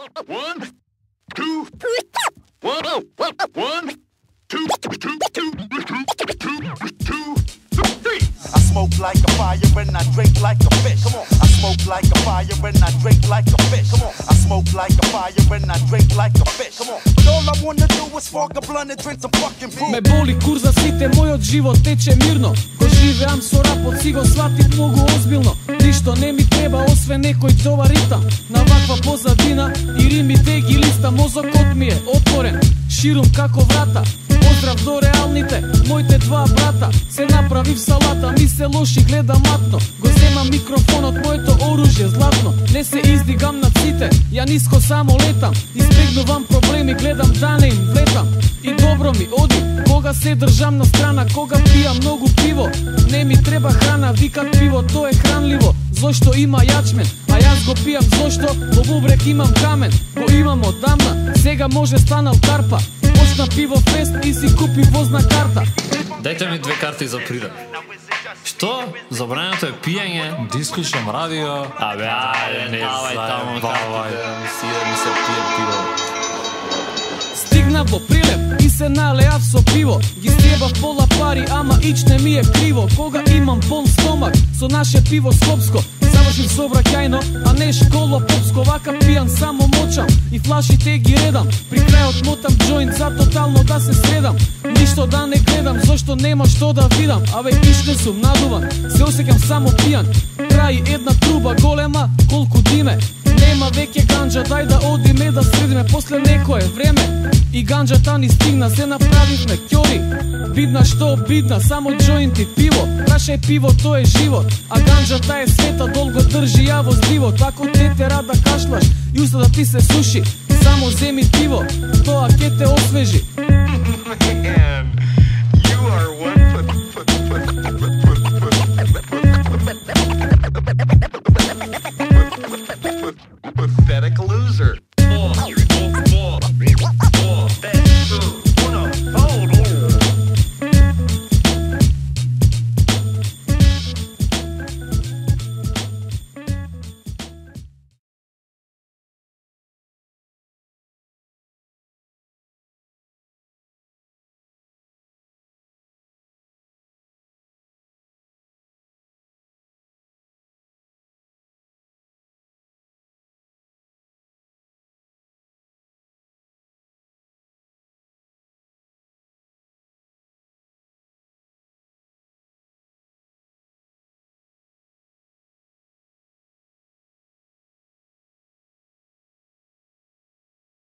I smoke like a fire and I drink like a fish. Come on. I smoke like a fire and I drink like a fish. Come on. I smoke like a fire and I drink like a fish. Come on. But all I wanna do is smoke a blunt and drink some fucking food. Ме боли курза сите, мојот живот тече мирно. Го живеам со рапот, си го сватив многу озбилно. Ништо не ми треба освен некој добар ритам. На ваква позадина и римите ги листа. Мозокот ми е отворен, ширум како врата. Поздрав до реалните, моите два брата. Се направив салата, ми се лоши гледа матно. Го земам микрофонот, моето оружје златно. Не се издигам над сите, ја ниско само летам. Избегнувам проблеми, гледам да не им влетам. И добро ми оди, кога се држам на страна, кога пијам многу пиво. Не ми треба храна, викат пиво, то е хранливо. Зошто има јачмен, а јас го пијам зошто во бубрек имам камен. Го имам одамна, сега може станал карпа. Почна пиво фест и си купи возна карта. Дајте ми 2 карти за природ. Што? Забрането е пиење? Да исклучам радио. Абе, ајде, не давај таму картите, си да ми се пие пиво. Стигнав во Прилеп и се налеав со пиво. Ги стебав пола пари, ама ич не ми е криво. Кога имам пол стомак со наше пиво скопско, завршив сообраќајно, а не школо попско. Вака пијан само мочам и флашите ги редам. При крајот мотам джоинт за тотално да се средам. Ништо да не гледам, зашто нема што да видам. Абе, иш не сум надуван, се осеќам само пијан. Крај една труба голема, колку диме. Нема веќе ганџа, дај да одиме да средиме. После некое време и ганџата ни стигна, се направивме ќори. Бидна што бидна, само джоинти пиво. Прашај пиво, то е живот, а ганџата е света, долго држи ја во здивот. Ако те тера да кашлаш и устата ти се суши, само земи пиво, тоа ќе те освежи. Pathetic loser.